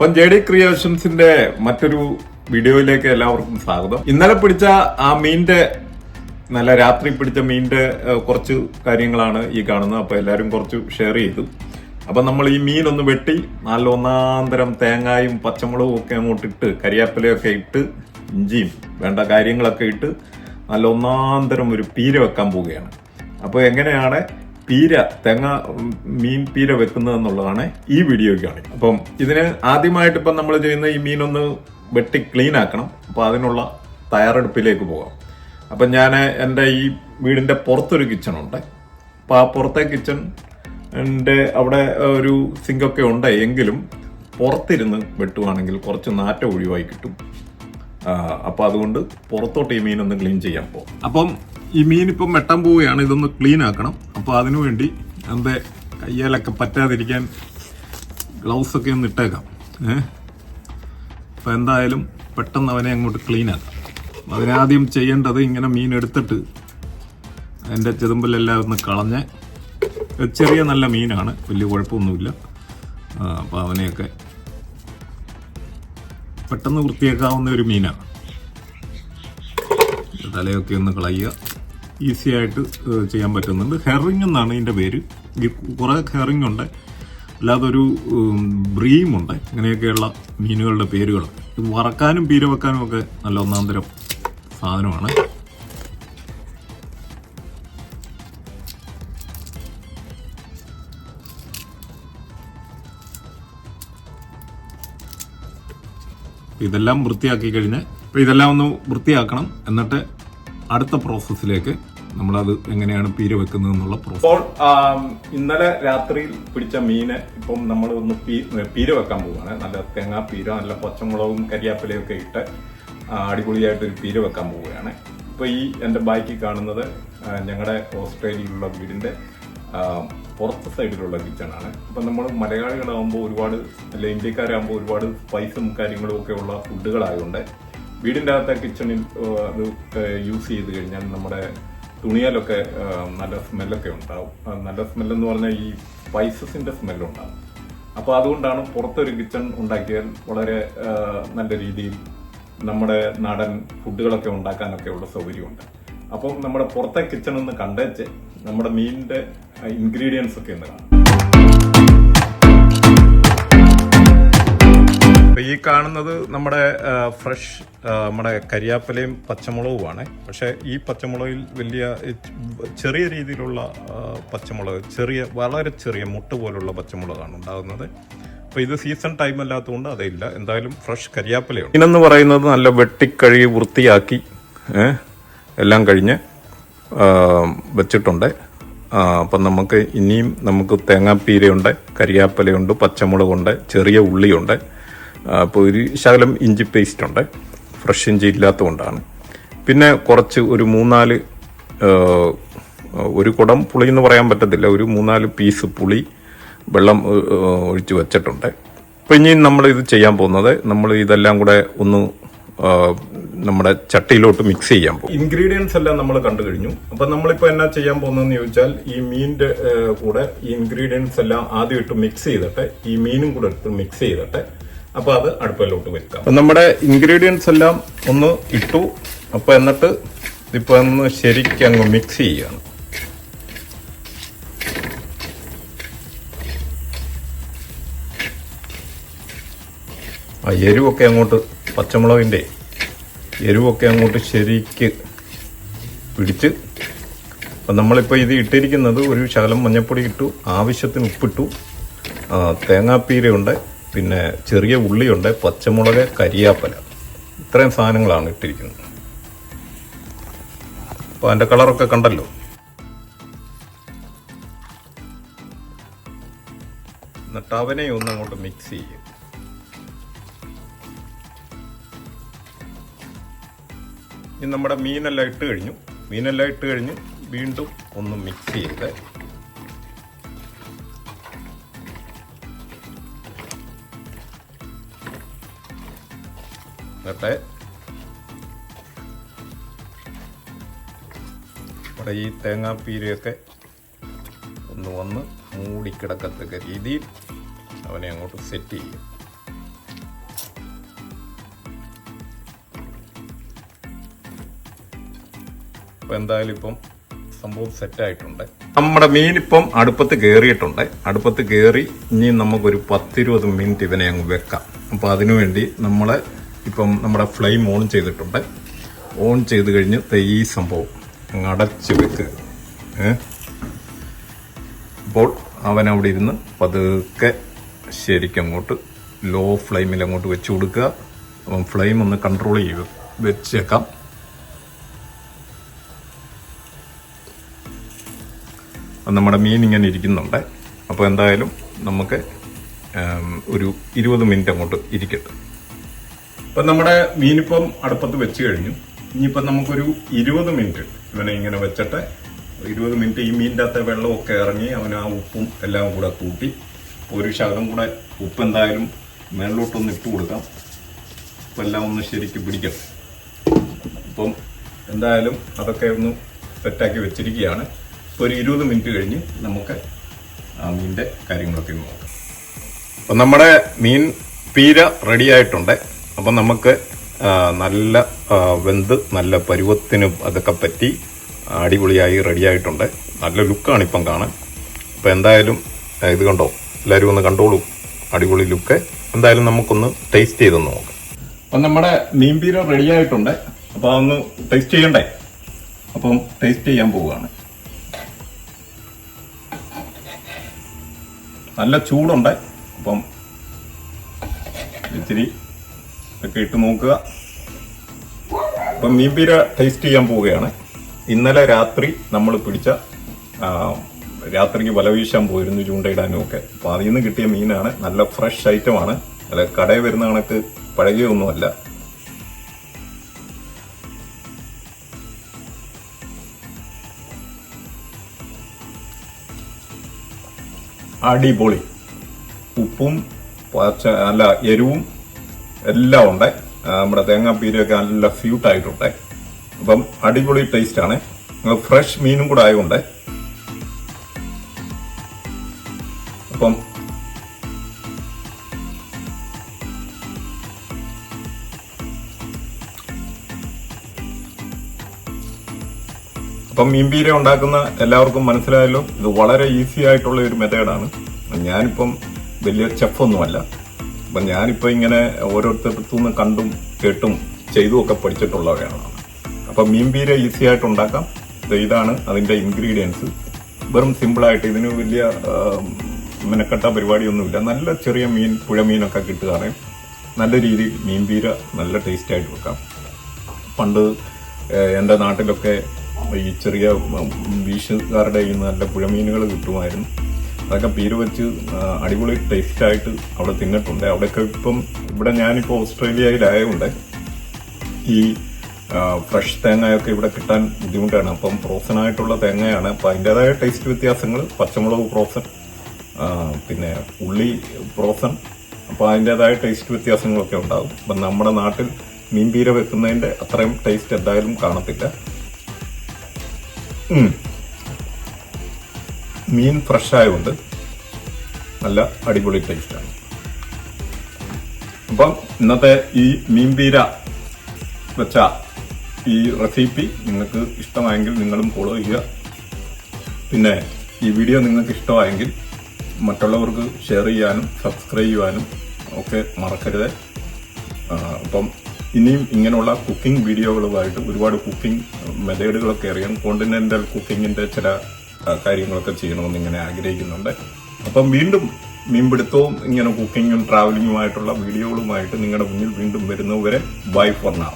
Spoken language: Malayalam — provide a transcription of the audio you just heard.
അപ്പം JD ക്രിയേഷൻസിന്റെ മറ്റൊരു വീഡിയോയിലേക്ക് എല്ലാവർക്കും സ്വാഗതം. ഇന്നലെ പിടിച്ച ആ മീനിന്റെ നല്ല രാത്രി പിടിച്ച മീനിന്റെ കുറച്ച് കാര്യങ്ങളാണ് ഈ കാണുന്നത്. അപ്പൊ എല്ലാരും കുറച്ച് ഷെയർ ചെയ്തു. അപ്പൊ നമ്മൾ ഈ മീൻ ഒന്ന് വെട്ടി നല്ല ഒന്നാന്തരം തേങ്ങായും പച്ചമുളകും ഒക്കെ അങ്ങോട്ട് ഇട്ട് കരിയാപ്പിലയൊക്കെ ഇട്ട് ഇഞ്ചിയും വേണ്ട കാര്യങ്ങളൊക്കെ ഇട്ട് നല്ല ഒന്നാന്തരം ഒരു പീര വെക്കാൻ പോവുകയാണ്. അപ്പോൾ എങ്ങനെയാണ് മീൻ പീര വെക്കുന്നത് എന്നുള്ളതാണ് ഈ വീഡിയോയ്ക്കാണ്. അപ്പം ഇതിന് ആദ്യമായിട്ട് ഇപ്പം നമ്മൾ ചെയ്യുന്ന ഈ മീനൊന്ന് വെട്ടി ക്ലീൻ ആക്കണം. അപ്പോൾ അതിനുള്ള തയ്യാറെടുപ്പിലേക്ക് പോകാം. അപ്പം ഞാൻ എൻ്റെ ഈ വീടിൻ്റെ പുറത്തൊരു കിച്ചൺ ഉണ്ട്. അപ്പോൾ ആ പുറത്തെ കിച്ചണിൻ്റെ അവിടെ ഒരു സിങ്കൊക്കെ ഉണ്ട്. എങ്കിലും പുറത്തിരുന്ന് വെട്ടുവാണെങ്കിൽ കുറച്ച് നാറ്റം ഒഴിവായി കിട്ടും. അപ്പോൾ അതുകൊണ്ട് പുറത്തോട്ട് ഈ മീനൊന്ന് ക്ലീൻ ചെയ്യാൻ പോകും. അപ്പം ഈ മീൻ ഇപ്പം വെട്ടാൻ പോവുകയാണ്. ഇതൊന്ന് ക്ലീൻ ആക്കണം. അപ്പോൾ അതിനുവേണ്ടി എൻ്റെ കയ്യാലൊക്കെ പറ്റാതിരിക്കാൻ ഗ്ലൗസ് ഒക്കെ ഒന്ന് ഇട്ടേക്കാം. അപ്പം എന്തായാലും പെട്ടെന്ന് അവനെ അങ്ങോട്ട് ക്ലീൻ ആക്കാം. അതിനാദ്യം ചെയ്യേണ്ടത് ഇങ്ങനെ മീൻ എടുത്തിട്ട് അതിൻ്റെ ചെതുമ്പലെല്ലാം ഒന്ന് കളഞ്ഞ്, ചെറിയ നല്ല മീനാണ്, വലിയ കുഴപ്പമൊന്നുമില്ല. അപ്പോൾ അവനെയൊക്കെ പെട്ടെന്ന് വൃത്തിയാക്കാവുന്ന ഒരു മീനാണ്. തലയൊക്കെ ഒന്ന് കളയുക. ഈസി ആയിട്ട് ചെയ്യാൻ പറ്റുന്നുണ്ട്. ഹെറിങ് എന്നാണ് ഇതിൻ്റെ പേര്. കുറേ ഹെറിങ് ഉണ്ട്, അല്ലാതെ ഒരു ബ്രീമുണ്ട്. ഇങ്ങനെയൊക്കെയുള്ള മീനുകളുടെ പേരുകൾ. ഇത് വറക്കാനും പീര വെക്കാനും ഒക്കെ നല്ല ഒന്നാന്തരം സാധനമാണ്. ഇതെല്ലാം വൃത്തിയാക്കി കഴിഞ്ഞ് ഇതെല്ലാം ഒന്ന് വൃത്തിയാക്കണം. എന്നിട്ട് അടുത്ത പ്രോസസ്സിലേക്ക് നമ്മളത് എങ്ങനെയാണ് പീര വെക്കുന്നത് എന്നുള്ള പ്രോസസ്. ഇപ്പോൾ ഇന്നലെ രാത്രിയിൽ പിടിച്ച മീന് ഇപ്പം നമ്മൾ ഒന്ന് പീര വെക്കാൻ പോവുകയാണ്. നല്ല തേങ്ങാ പീര, നല്ല പച്ചമുളകും കരിയാപ്പിലയും ഒക്കെ ഇട്ട് അടിപൊളിയായിട്ടൊരു പീര വെക്കാൻ പോവുകയാണ്. ഇപ്പോൾ ഈ എൻ്റെ ബാക്കി കാണുന്നത് ഞങ്ങളുടെ ഓസ്ട്രേലിയയിലുള്ള വീടിൻ്റെ പുറത്ത് സൈഡിലുള്ള കിച്ചണാണ്. അപ്പം നമ്മൾ മലയാളികളാകുമ്പോൾ ഒരുപാട്, അല്ല ഇന്ത്യക്കാരാകുമ്പോൾ ഒരുപാട് സ്പൈസും കാര്യങ്ങളും ഒക്കെ ഉള്ള ഫുഡുകളായതുകൊണ്ട് വീടിൻ്റെ അകത്തെ കിച്ചണിൽ അത് യൂസ് ചെയ്ത് കഴിഞ്ഞാൽ നമ്മുടെ തുണിയാലൊക്കെ നല്ല സ്മെല്ലൊക്കെ ഉണ്ടാവും. നല്ല സ്മെല്ലെന്ന് പറഞ്ഞാൽ ഈ സ്പൈസസിൻ്റെ സ്മെല്ലുണ്ടാവും. അപ്പോൾ അതുകൊണ്ടാണ് പുറത്തൊരു കിച്ചൺ ഉണ്ടാക്കിയാൽ വളരെ നല്ല രീതിയിൽ നമ്മുടെ നാടൻ ഫുഡുകളൊക്കെ ഉണ്ടാക്കാനൊക്കെ ഉള്ള സൗകര്യമുണ്ട്. അപ്പം നമ്മുടെ പുറത്തെ കിച്ചൺ ഒന്ന് കണ്ടേച്ച് നമ്മുടെ മീനിന്റെ ഇൻഗ്രീഡിയൻസ് ഒക്കെ ഒന്ന് കാണാം. ഈ കാണുന്നത് നമ്മുടെ ഫ്രഷ് നമ്മുടെ കരിയാപ്പിലയും പച്ചമുളകുമാണ്. പക്ഷെ ഈ പച്ചമുളകിൽ ചെറിയ രീതിയിലുള്ള പച്ചമുളക്, വളരെ ചെറിയ മുട്ട് പോലുള്ള പച്ചമുളകാണ് ഉണ്ടാകുന്നത്. അപ്പോൾ ഇത് സീസൺ ടൈം അല്ലാത്തതുകൊണ്ട് അതില്ല. എന്തായാലും ഫ്രഷ് കരിയാപ്പിലയുണ്ട്. ഇതെന്ന് പറയുന്നത് നല്ല വെട്ടിക്കഴുകി വൃത്തിയാക്കി എല്ലാം കഴിഞ്ഞ് വെച്ചിട്ടുണ്ട്. അപ്പം നമുക്ക് തേങ്ങാപ്പീരയുണ്ട്, കരിയാപ്പിലയുണ്ട്, പച്ചമുളകുണ്ട്, ചെറിയ ഉള്ളിയുണ്ട്. അപ്പോൾ ഒരു ശകലം ഇഞ്ചി പേസ്റ്റ് ഉണ്ട്. ഫ്രഷ് ഇഞ്ചി ഇല്ലാത്തതുകൊണ്ടാണ്. പിന്നെ കുറച്ച് ഒരു 3-4 ഒരു കുടം പുളി എന്ന് പറയാൻ പറ്റത്തില്ല, ഒരു 3-4 പീസ് പുളി വെള്ളം ഒഴിച്ച് വെച്ചിട്ടുണ്ട്. അപ്പം ഇനി നമ്മൾ ഇത് ചെയ്യാൻ പോകുന്നത്, നമ്മൾ ഇതെല്ലാം കൂടെ ഒന്ന് നമ്മുടെ ചട്ടിയിലോട്ട് മിക്സ് ചെയ്യാൻ പോകും. ഇൻഗ്രീഡിയൻസ് എല്ലാം നമ്മൾ കണ്ടു കഴിഞ്ഞു. അപ്പൊ നമ്മളിപ്പോ എന്നാ ചെയ്യാൻ പോകുന്നതെന്ന് ചോദിച്ചാൽ, ഈ മീനിന്റെ കൂടെ ഈ ഇൻഗ്രീഡിയൻസ് എല്ലാം ആദ്യം ഇട്ട് മിക്സ് ചെയ്തിട്ട് ഈ മീനും കൂടെ എടുത്ത് മിക്സ് ചെയ്തിട്ട് അപ്പൊ അത് അടുപ്പിലോട്ട് വെക്കാം. അപ്പൊ നമ്മുടെ ഇൻഗ്രീഡിയൻസ് എല്ലാം ഒന്ന് ഇട്ടു. അപ്പൊ എന്നിട്ട് ഇപ്പൊ ഒന്ന് ശരിക്കും അങ്ങ് മിക്സ് ചെയ്യാണ്. ആ എരിവൊക്കെ അങ്ങോട്ട്, പച്ചമുളകിന്റെ എരിവൊക്കെ അങ്ങോട്ട് ശരിക്ക് പിടിച്ച്. അപ്പം നമ്മളിപ്പോൾ ഇത് ഇട്ടിരിക്കുന്നത് ഒരു ശകലം മഞ്ഞൾപ്പൊടി ഇട്ടു, ആവശ്യത്തിന് ഉപ്പിട്ടു, തേങ്ങാപ്പീരയുണ്ട്, പിന്നെ ചെറിയ ഉള്ളിയുണ്ട്, പച്ചമുളക്, കരിയാപ്പല, ഇത്രയും സാധനങ്ങളാണ് ഇട്ടിരിക്കുന്നത്. അപ്പോൾ അതിൻ്റെ കളറൊക്കെ കണ്ടല്ലോ. എന്നിട്ട് അവനെ ഒന്ന് അങ്ങോട്ട് മിക്സ് ചെയ്യും. ഇനി നമ്മുടെ മീനെല്ലാം ഇട്ട് കഴിഞ്ഞു വീണ്ടും ഒന്ന് മിക്സ് ചെയ്ത് എന്നിട്ട് നമ്മുടെ ഈ തേങ്ങാപ്പീരയൊക്കെ ഒന്ന് മൂടിക്കിടക്കത്തക്ക രീതിയിൽ അവനെ അങ്ങോട്ട് സെറ്റ് ചെയ്യും. അപ്പോൾ എന്തായാലും ഇപ്പം സംഭവം സെറ്റായിട്ടുണ്ട്. നമ്മുടെ മീനിപ്പം അടുപ്പത്ത് കയറിയിട്ടുണ്ട്. അടുപ്പത്ത് കയറി ഇനി നമുക്കൊരു 10-20 മിനിറ്റ് ഇവനെ അങ്ങ് വെക്കാം. അപ്പോൾ അതിനുവേണ്ടി നമ്മൾ ഇപ്പം നമ്മുടെ ഫ്ലെയിം ഓൺ ചെയ്തിട്ടുണ്ട്. ഓൺ ചെയ്ത് കഴിഞ്ഞ് ഈ സംഭവം അങ്ങ് അടച്ച് വെക്കുക. അപ്പോൾ അവൻ അവിടെ ഇരുന്ന് പതുക്കെ ശരിക്കും അങ്ങോട്ട് ലോ ഫ്ലെയിമിൽ അങ്ങോട്ട് വെച്ച് കൊടുക്കുക. അപ്പം ഫ്ലെയിം ഒന്ന് കൺട്രോൾ ചെയ്ത് വെച്ചേക്കാം. നമ്മുടെ മീൻ ഇങ്ങനെ ഇരിക്കുന്നുണ്ട്. അപ്പോൾ എന്തായാലും നമുക്ക് ഒരു 20 മിനിറ്റ് അങ്ങോട്ട് ഇരിക്കട്ടെ. അപ്പം നമ്മുടെ മീനിപ്പം അടുപ്പത്ത് വെച്ച് കഴിഞ്ഞു. ഇനിയിപ്പം നമുക്കൊരു 20 മിനിറ്റ് ഇവനെ ഇങ്ങനെ വെച്ചിട്ട് 20 മിനിറ്റ് ഈ മീനിൻ്റെ അകത്തെ വെള്ളമൊക്കെ ഇറങ്ങി അവന് ആ ഉപ്പും എല്ലാം കൂടെ കൂട്ടി ഒരു ശകലം കൂടെ ഉപ്പ് എന്തായാലും മേളിലോട്ടൊന്ന് ഇട്ട് കൊടുക്കാം. അപ്പം എല്ലാം ഒന്ന് ശരിക്കും പിടിക്കട്ടെ. അപ്പം എന്തായാലും അതൊക്കെ ഒന്ന് സെറ്റാക്കി വെച്ചിരിക്കുകയാണ്. ഇപ്പോൾ ഒരു 20 മിനിറ്റ് കഴിഞ്ഞ് നമുക്ക് ആ മീനിൻ്റെ കാര്യങ്ങളൊക്കെ നോക്കാം. അപ്പം നമ്മുടെ മീൻ പീര റെഡി ആയിട്ടുണ്ട്. അപ്പം നമുക്ക് നല്ല വെന്ത് നല്ല പരുവത്തിന് അതൊക്കെ പറ്റി അടിപൊളിയായി റെഡിയായിട്ടുണ്ട്. നല്ല ലുക്കാണ് ഇപ്പം കാണാൻ. അപ്പം എന്തായാലും ഇത് കണ്ടോ, എല്ലാവരും ഒന്ന് കണ്ടോളൂ, അടിപൊളി ലുക്ക്. എന്തായാലും നമുക്കൊന്ന് ടേസ്റ്റ് ചെയ്തൊന്ന് നോക്കാം. അപ്പം നമ്മുടെ മീൻ പീര റെഡിയായിട്ടുണ്ട്. അപ്പോൾ അതൊന്ന് ടേസ്റ്റ് ചെയ്യണ്ടേ? അപ്പം ടേസ്റ്റ് ചെയ്യാൻ പോവുകയാണ്. നല്ല ചൂടുണ്ട്. അപ്പം ഇത്തിരി ഒക്കെ ഇട്ട് നോക്കുക. അപ്പം മീൻ പീര ടേസ്റ്റ് ചെയ്യാൻ പോവുകയാണ്. ഇന്നലെ രാത്രി നമ്മൾ പിടിച്ച രാത്രിക്ക് വല വീശാൻ പോയിരുന്നു, ചൂണ്ടയിടാനും ഒക്കെ. അപ്പം അതിൽ നിന്ന് കിട്ടിയ മീനാണ്. നല്ല ഫ്രഷ് ഐറ്റമാണ്. അല്ല കടയിൽ വരുന്ന കണക്ക് പഴകിയൊന്നുമല്ല. അടിപൊളി ഉപ്പും നല്ല എരിവും എല്ലാം ഉണ്ട്. നമ്മുടെ തേങ്ങാപ്പീരയൊക്കെ നല്ല സ്യൂട്ടായിട്ടുണ്ട്. അപ്പം അടിപൊളി ടേസ്റ്റാണ്. ഫ്രഷ് മീനും കൂടെ ആയതുകൊണ്ട് അപ്പം മീൻപീര ഉണ്ടാക്കുന്ന എല്ലാവർക്കും മനസ്സിലായല്ലോ. ഇത് വളരെ ഈസി ആയിട്ടുള്ള ഒരു മെത്തേഡാണ്. ഞാനിപ്പം വലിയ ചെഫൊന്നുമല്ല. അപ്പം ഞാനിപ്പോൾ ഇങ്ങനെ ഓരോരുത്തർത്തുനിന്ന് കണ്ടും കേട്ടും ചെയ്തും ഒക്കെ പഠിച്ചിട്ടുള്ളവരാണ്. അപ്പം മീൻപീര ഈസി ആയിട്ട് ഉണ്ടാക്കാം. ഇതാണ് അതിൻ്റെ ഇൻഗ്രീഡിയൻസ്. വെറും സിമ്പിളായിട്ട്, ഇതിന് വലിയ മെനക്കെട്ട പരിപാടിയൊന്നുമില്ല. നല്ല ചെറിയ മീൻ, പുഴമീനൊക്കെ കിട്ടുകയാണെങ്കിൽ നല്ല രീതിയിൽ മീൻപീര നല്ല ടേസ്റ്റായിട്ട് വെക്കാം. പണ്ട് എൻ്റെ നാട്ടിലൊക്കെ ഈ ചെറിയ വീശുകാരുടെ ഈ നല്ല പുഴമീനുകൾ കിട്ടുമായിരുന്നു. അതൊക്കെ പീര വെച്ച് അടിപൊളി ടേസ്റ്റായിട്ട് അവിടെ തിന്നിട്ടുണ്ട്. അവിടെയൊക്കെ ഇപ്പം ഇവിടെ ഞാനിപ്പോൾ ഓസ്ട്രേലിയയിലായതുകൊണ്ട് ഈ ഫ്രഷ് തേങ്ങയൊക്കെ ഇവിടെ കിട്ടാൻ ബുദ്ധിമുട്ടാണ്. അപ്പം ഫ്രോസനായിട്ടുള്ള തേങ്ങയാണ്. അപ്പം അതിൻ്റെതായ ടേസ്റ്റ് വ്യത്യാസങ്ങൾ, പച്ചമുളക് ഫ്രോസൺ, പിന്നെ ഉള്ളി ഫ്രോസൺ, അപ്പോൾ അതിൻ്റെതായ ടേസ്റ്റ് വ്യത്യാസങ്ങളൊക്കെ ഉണ്ടാകും. അപ്പം നമ്മുടെ നാട്ടിൽ മീൻപീര വെക്കുന്നതിൻ്റെ അത്രയും ടേസ്റ്റ് എന്തായാലും കാണത്തില്ല. മീൻ ഫ്രഷ് ആയതുകൊണ്ട് നല്ല അടിപൊളി ടേസ്റ്റാണ്. അപ്പം ഇന്നത്തെ ഈ മീൻപീര വെച്ച ഈ റെസിപ്പി നിങ്ങൾക്ക് ഇഷ്ടമായെങ്കിൽ നിങ്ങളും ഫോളോ ചെയ്യുക. പിന്നെ ഈ വീഡിയോ നിങ്ങൾക്ക് ഇഷ്ടമായെങ്കിൽ മറ്റുള്ളവർക്ക് ഷെയർ ചെയ്യാനും സബ്സ്ക്രൈബ് ചെയ്യാനും ഒക്കെ മറക്കരുത്. അപ്പം ഇനിയും ഇങ്ങനെയുള്ള കുക്കിംഗ് വീഡിയോകളുമായിട്ട് ഒരുപാട് കുക്കിംഗ് മെത്തേഡുകളൊക്കെ അറിയാം. കോണ്ടിനെന്റൽ കുക്കിങ്ങിന്റെ ചില കാര്യങ്ങളൊക്കെ ചെയ്യണമെന്ന് ഇങ്ങനെ ആഗ്രഹിക്കുന്നുണ്ട്. അപ്പം വീണ്ടും മീൻപിടുത്തവും ഇങ്ങനെ കുക്കിങ്ങും ട്രാവലിങ്ങുമായിട്ടുള്ള വീഡിയോകളുമായിട്ട് നിങ്ങളുടെ മുന്നിൽ വീണ്ടും വരുന്നവരെ ബൈ ഫോർ നൗ.